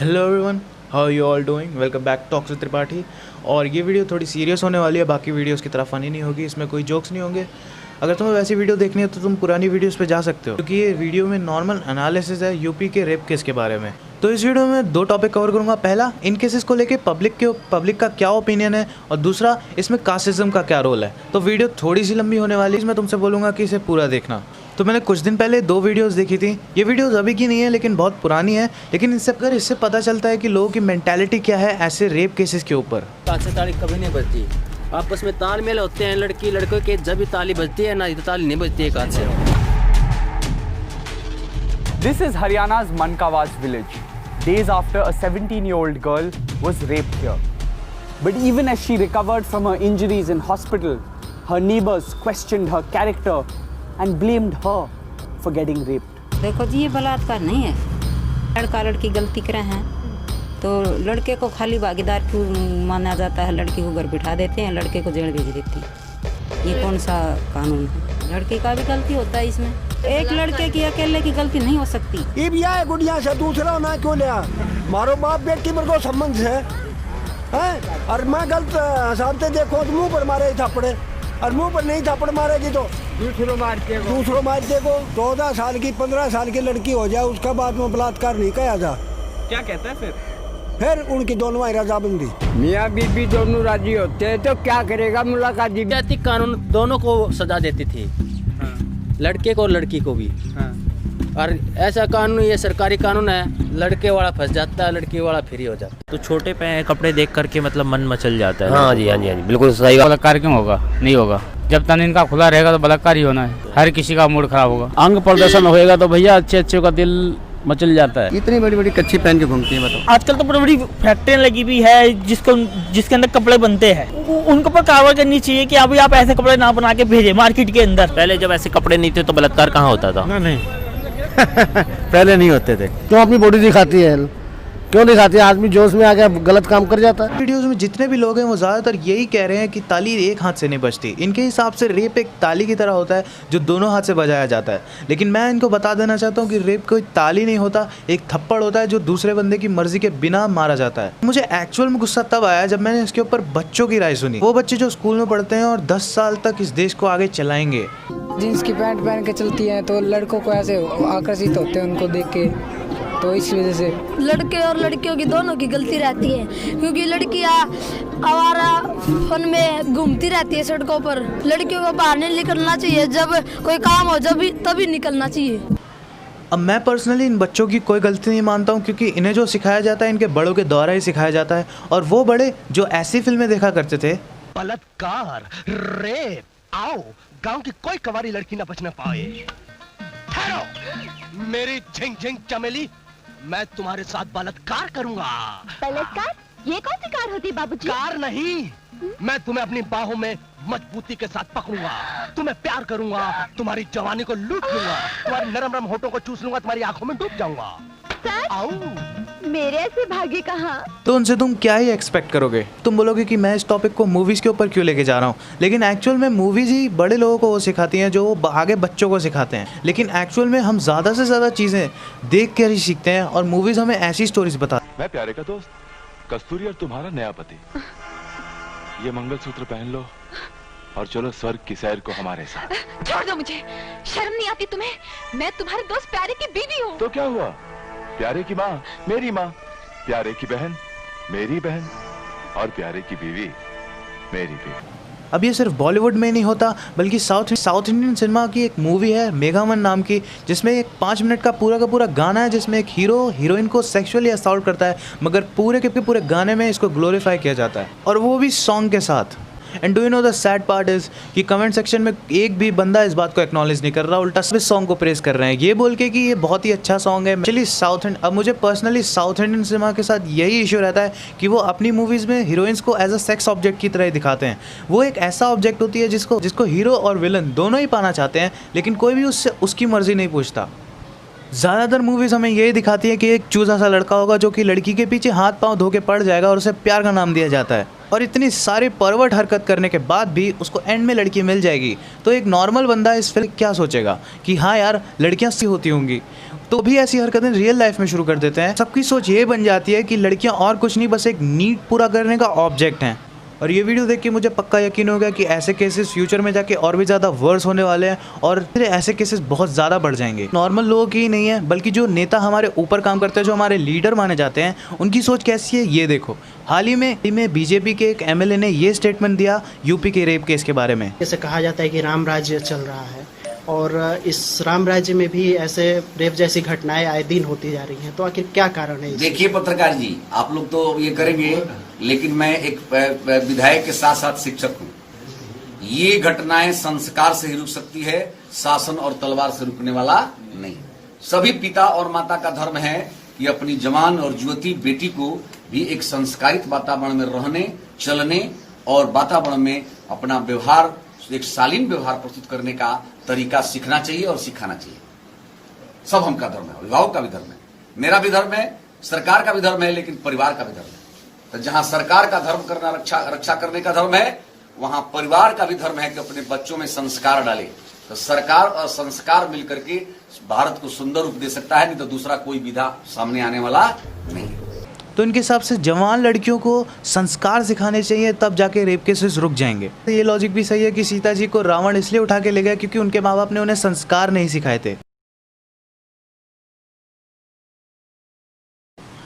Hello everyone, how you all doing. Welcome back talks with Tripathi. और ये video थोड़ी serious होने वाली है, बाकी वीडियोस की तरह फ़नी नहीं होगी, इसमें कोई जोक्स नहीं होंगे। अगर तुम्हें वैसी वीडियो देखनी है तो तुम पुरानी वीडियोस पे जा सकते हो, क्योंकि ये वीडियो में नॉर्मल एनालिसिस है यूपी के रेप केस के बारे में। तो इस वीडियो में दो टॉपिक कवर करूंगा। पहला, इन केसेस को लेके पब्लिक का क्या ओपिनियन है, और दूसरा, इसमें कास्टिज्म का क्या रोल है। तो वीडियो थोड़ी सी लंबी होने वाली है, मैं तुमसे बोलूँगा कि इसे पूरा देखना। तो मैंने कुछ दिन पहले दो वीडियोस देखी थी। ये वीडियोस अभी की नहीं है, लेकिन बहुत पुरानी है। लेकिन इससे पता चलता है कि लोगों की मेंटालिटी क्या है ऐसे रेप केसेस के ऊपर। ताली कभी नहीं बजती, आपस में तालमेल होते हैं लड़की लड़कों के, जब भी ताली बजती है ना, तो ताली नहीं बजती एक हाथ से। This is Haryana's Mankawas village. Days after a 17-year-old girl was raped here. But even as she recovered from her injuries in hospital, her neighbors questioned her character and blamed her for getting raped. देखो जी, ये बलात्कार नहीं है। लड़का लड़की गलती करे हैं तो लड़के को खाली भागीदार क्यों माना जाता है? लड़की को घर बिठा देते हैं, लड़के को जेल भेज देती है। ये कौन सा कानून है? लड़के का भी गलती होता है इसमें। एक लड़के की अकेले की गलती नहीं हो सकती। ये भी है गुड़िया से दूसरा ना क्यों लिया? मारो बाप बेटी पर को संबंध है, और मैं गलत हिसाब से देखो तो मुंह पर मारे थप्पड़े, और मुंह पर नहीं थप्पड़ मारेगी तो दूसरों मारते को 14 साल की 15 साल की लड़की हो जाए, उसका बाद में बलात्कार नहीं कहा जा। क्या कहता है फिर उनकी दोनों रजाबंदी। मियाँ बीबी दोनों राजी होते हैं तो क्या करेगा मुलाकात? जाति कानून दोनों को सजा देती थी, लड़के को और लड़की को भी। और ऐसा कानून, ये सरकारी कानून है, लड़के वाला फंस जाता है, लड़की वाला फ्री हो जाता है। तो छोटे पे कपड़े देख करके मतलब मन मचल जाता है। हाँ जी, बिल्कुल सही। बलात्कार क्यों होगा? नहीं होगा। जब तक इनका खुला रहेगा तो बलात्कार ही होना है। हर किसी का मूड खराब होगा। अंग प्रदर्शन होएगा तो भैया अच्छे का दिल मचल जाता है। इतनी बड़ी बड़ी कच्ची पहन के घूमती है, बताओ। आजकल तो बड़ी बड़ी फैक्ट्रियाँ लगी हुई है जिसके अंदर कपड़े बनते हैं। उनको पर कार्रवाई करनी चाहिए कि अभी आप ऐसे कपड़े ना बना के भेजे मार्केट के अंदर। पहले जब ऐसे कपड़े नहीं थे तो बलात्कार कहाँ होता था? नहीं पहले नहीं होते थे। क्यों अपनी बॉडी दिखाती है? क्यों दिखाती है? आदमी जोश में आके गलत काम कर जाता है। वीडियोस में जितने भी लोग हैं वो ज़्यादातर यही कह रहे हैं कि ताली एक हाथ से नहीं बजती। इनके हिसाब से रेप एक ताली की तरह होता है जो दोनों हाथ से बजाया जाता है। लेकिन मैं इनको बता देना चाहता हूँ कि रेप कोई ताली नहीं होता, एक थप्पड़ होता है जो दूसरे बंदे की मर्जी के बिना मारा जाता है। मुझे एक्चुअल में गुस्सा तब आया जब मैंने इसके ऊपर बच्चों की राय सुनी। वो बच्चे जो स्कूल में पढ़ते हैं और 10 साल तक इस देश को आगे चलाएंगे। जीन्स की पैंट पहन के चलती हैं तो लड़कों को ऐसे आकर्षित होते हैं उनको देख के, तो इस वजह से लड़के और लड़कियों की दोनों की गलती रहती है, क्योंकि लड़कियां आवारा फन में घूमती रहती है सड़कों पर। लड़कियों को बाहर नहीं निकलना चाहिए, जब कोई काम हो जब तभी निकलना चाहिए। अब मैं पर्सनली इन बच्चों की कोई गलती नहीं मानता हूँ, क्योंकि इन्हें जो सिखाया जाता है इनके बड़ों के द्वारा ही सिखाया जाता है। और वो बड़े जो ऐसी फिल्में देखा करते थे, बलात्कार, रेप, आओ गांव की कोई कवारी लड़की न बच न पाए। ठहरो मेरी झिंग झिंग चमेली, मैं तुम्हारे साथ बलात्कार करूंगा। बलात्कार? ये कौन सी कार होती है बाबूजी? कार नहीं, मैं तुम्हें अपनी बाहों में मजबूती के साथ पकड़ूंगा, तुम्हें प्यार करूंगा, तुम्हारी जवानी को लूट लूंगा, तुम्हारे नरम नरम होठों को चूस लूंगा, तुम्हारी आंखों में डूब जाऊंगा। आओ। मेरे ऐसे भाग्य कहाँ? तो उनसे तुम क्या ही एक्सपेक्ट करोगे? तुम बोलोगे कि मैं इस टॉपिक को मूवीज़ के ऊपर क्यों लेके जा रहा हूँ, लेकिन एक्चुअल में मूवीज़ ही बड़े लोगों को वो सिखाती हैं जो आगे बच्चों को सिखाते हैं। लेकिन एक्चुअल में हम ज़्यादा से ज़्यादा चीज़ें देख कर ही सीखते हैं, और मूवीज़ हमें ऐसी स्टोरीज बताती हैं। मैं प्यारे का दोस्त कस्तूरी और तुम्हारा नया पति, ये मंगलसूत्र पहन लो और चलो स्वर्ग की सैर को हमारे साथ। छोड़ दो मुझे, शर्म नहीं आती तुम्हें? मैं तुम्हारे दोस्त प्यारे की बीवी हूँ। तो क्या हुआ? प्यारे की माँ मेरी माँ, प्यारे की बहन मेरी बहन, और प्यारे की बीवी मेरी बीवी। अब ये सिर्फ बॉलीवुड में नहीं होता, बल्कि साउथ इंडियन सिनेमा की एक मूवी है मेघावन नाम की, जिसमें एक 5 मिनट का पूरा गाना है, जिसमें एक हीरो हीरोइन को सेक्सुअली असॉल्ट करता है, मगर पूरे के पूरे गाने में इसको ग्लोरीफाई किया जाता है, और वो भी सॉन्ग के साथ। And do you know the sad part is कि कमेंट सेक्शन में एक भी बंदा इस बात को एक्नॉलेज नहीं कर रहा, उल्टा सब इस सॉन्ग को प्रेस कर रहे हैं, ये बोल के कि ये बहुत ही अच्छा सॉन्ग है। एक्चुअली अब मुझे पर्सनली साउथ इंडियन सिनेमा के साथ यही इशू रहता है कि वो अपनी मूवीज़ में हीरोइंस को एज अ सेक्स ऑब्जेक्ट की तरह ही दिखाते हैं। वो एक ऐसा ऑब्जेक्ट होती है जिसको हीरो और विलन दोनों ही पाना चाहते हैं, लेकिन कोई भी उससे उसकी मर्जी नहीं पूछता। ज़्यादातर मूवीज़ हमें यही दिखाती है कि एक चूजा सा लड़का होगा जो कि लड़की के पीछे हाथ पांव धो के पड़ जाएगा और उसे प्यार का नाम दिया जाता है, और इतनी सारी परवर्ट हरकत करने के बाद भी उसको एंड में लड़की मिल जाएगी। तो एक नॉर्मल बंदा इस फिल्म क्या सोचेगा कि हाँ यार लड़कियाँ सी होती होंगी। तो भी ऐसी हरकतें रियल लाइफ में शुरू कर देते हैं। सबकी सोच ये बन जाती है कि लड़कियां और कुछ नहीं, बस एक नीड पूरा करने का ऑब्जेक्ट हैं। और ये वीडियो देख के मुझे पक्का यकीन हो गया कि ऐसे केसेस फ्यूचर में जाके और भी ज़्यादा वर्स होने वाले हैं और फिर ऐसे केसेस बहुत ज़्यादा बढ़ जाएंगे। नॉर्मल लोगों की ही नहीं है, बल्कि जो नेता हमारे ऊपर काम करते हैं, जो हमारे लीडर माने जाते हैं, उनकी सोच कैसी है ये देखो। हाल ही में बीजेपी के एक एमएलए ने ये स्टेटमेंट दिया यूपी के रेप केस के बारे में। जैसे कहा जाता है कि राम राज्य चल रहा है और इस राम राज्य में भी ऐसे रेप जैसी घटनाएं आए दिन होती जा रही हैं, तो आखिर क्या कारण है? देखिए पत्रकार जी, आप लोग तो ये करेंगे, लेकिन मैं एक विधायक के साथ साथ शिक्षक हूँ। ये घटनाएं संस्कार से ही रुक सकती है, शासन और तलवार से रुकने वाला नहीं। सभी पिता और माता का धर्म है कि अपनी जवान और युवती बेटी को भी एक संस्कारित वातावरण में रहने, चलने और वातावरण में अपना व्यवहार, एक शालीन व्यवहार प्रस्तुत करने का तरीका सीखना चाहिए और सिखाना चाहिए। सब हम का धर्म है, अभिभावक का भी धर्म है, मेरा भी धर्म है, सरकार का भी धर्म है, लेकिन परिवार का भी धर्म है। तो जहां सरकार का धर्म करना रक्षा करने का धर्म है, वहां परिवार का भी धर्म है कि अपने बच्चों में संस्कार डाले। तो सरकार और संस्कार मिलकर के भारत को सुंदर रूप दे सकता है, नहीं तो दूसरा कोई विधा सामने आने वाला नहीं। तो इनके हिसाब से जवान लड़कियों को संस्कार सिखाने चाहिए, तब जाके रेप केसेस रुक जाएंगे। तो ये लॉजिक भी सही है कि सीता जी को रावण इसलिए उठा के ले गया क्योंकि उनके माँ बाप ने उन्हें संस्कार नहीं सिखाए थे।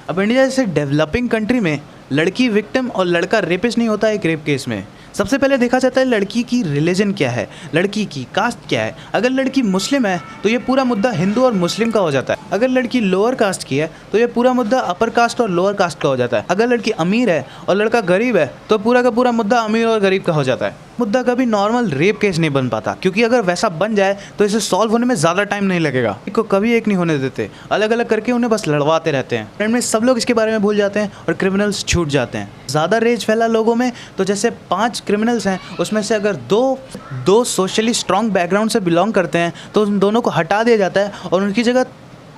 अब इंडिया जैसे डेवलपिंग कंट्री में लड़की विक्टिम और लड़का रेपिस्ट नहीं होता एक रेप केस में। सबसे पहले देखा जाता है लड़की की रिलीजन क्या है, लड़की की कास्ट क्या है। अगर लड़की मुस्लिम है तो ये पूरा मुद्दा हिंदू और मुस्लिम का हो जाता है। अगर लड़की लोअर कास्ट की है तो ये पूरा मुद्दा अपर कास्ट और लोअर कास्ट का हो जाता है। अगर लड़की अमीर है और लड़का गरीब है तो पूरा का पूरा मुद्दा अमीर और गरीब का हो जाता है। मुद्दा कभी नॉर्मल रेप केस नहीं बन पाता, क्योंकि अगर वैसा बन जाए तो इसे सॉल्व होने में ज़्यादा टाइम नहीं लगेगा। इनको कभी एक नहीं होने देते, अलग अलग करके उन्हें बस लड़वाते रहते हैं। फ्रेंड में सब लोग इसके बारे में भूल जाते हैं और क्रिमिनल्स छूट जाते हैं। ज़्यादा रेज फैला लोगों में तो जैसे 5 क्रिमिनल्स हैं, उसमें से अगर दो सोशली स्ट्रॉन्ग बैकग्राउंड से बिलोंग करते हैं तो उन दोनों को हटा दिया जाता है और उनकी जगह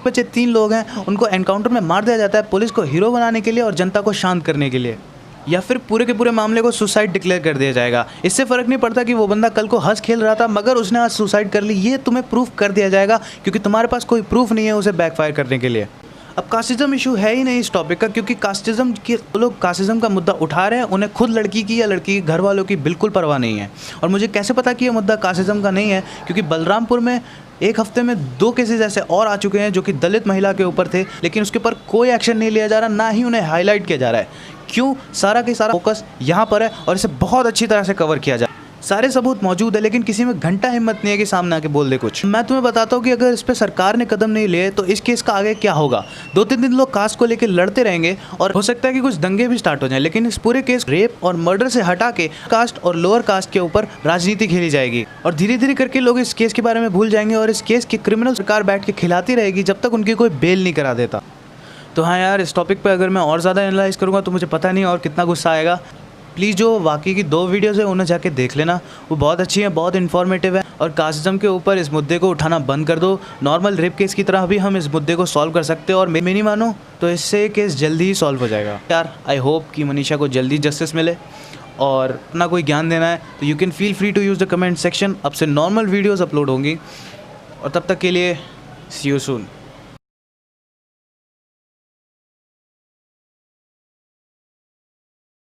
बचे 3 लोग हैं, उनको एनकाउंटर में मार दिया जाता है, पुलिस को हीरो बनाने के लिए और जनता को शांत करने के लिए। या फिर पूरे के पूरे मामले को सुसाइड डिक्लेयर कर दिया जाएगा। इससे फ़र्क नहीं पड़ता कि वो बंदा कल को हंस खेल रहा था मगर उसने आज सुसाइड कर ली, ये तुम्हें प्रूफ कर दिया जाएगा क्योंकि तुम्हारे पास कोई प्रूफ नहीं है उसे बैकफायर करने के लिए। अब कास्टिज्म इशू है ही नहीं इस टॉपिक का, क्योंकि कास्टिज्म के लोग कास्टिज्म का मुद्दा उठा रहे हैं, उन्हें खुद लड़की की या लड़की के घर वालों की बिल्कुल परवाह नहीं है। और मुझे कैसे पता कि ये मुद्दा कास्टिज्म का नहीं है, क्योंकि बलरामपुर में एक हफ्ते में 2 केसेस ऐसे और आ चुके हैं जो कि दलित महिला के ऊपर थे, लेकिन उसके ऊपर कोई एक्शन नहीं लिया जा रहा, ना ही उन्हें हाईलाइट किया जा रहा है। क्यों? सारा के सारा फोकस यहाँ पर है और इसे बहुत अच्छी तरह से कवर किया जाए। सारे सबूत मौजूद है, लेकिन किसी में घंटा हिम्मत नहीं है कि सामने आके बोल दे कुछ। मैं तुम्हें बताता हूँ कि अगर इस पर सरकार ने कदम नहीं लिए तो इस केस का आगे क्या होगा। 2-3 दिन लोग कास्ट को लेकर लड़ते रहेंगे और हो सकता है कि कुछ दंगे भी स्टार्ट हो जाएं, लेकिन इस पूरे केस रेप और मर्डर से हटा के कास्ट और लोअर कास्ट के ऊपर राजनीति खेली जाएगी और धीरे धीरे करके लोग इस केस के बारे में भूल जाएंगे और इस केस की क्रिमिनल सरकार बैठ के खिलाती रहेगी जब तक उनकी कोई बेल नहीं करा देता। तो हाँ यार, इस टॉपिक पे अगर मैं और ज़्यादा एनालाइज करूँगा तो मुझे पता नहीं और कितना गुस्सा आएगा। प्लीज़ जो बाकी की 2 वीडियोज़ है उन्हें जाके देख लेना, वो बहुत अच्छी हैं, बहुत इन्फॉर्मेटिव है। और कास्टिज्म के ऊपर इस मुद्दे को उठाना बंद कर दो। नॉर्मल रेप केस की तरह भी हम इस मुद्दे को सॉल्व कर सकते हैं और मैं नहीं मानो तो इससे केस जल्दी ही सॉल्व हो जाएगा। यार आई होप कि मनीषा को जल्दी जस्टिस मिले और अपना कोई ज्ञान देना है तो you can feel free to use the comment section. अब से नॉर्मल वीडियोज़ अपलोड होंगी और तब तक के लिए सी यू सून।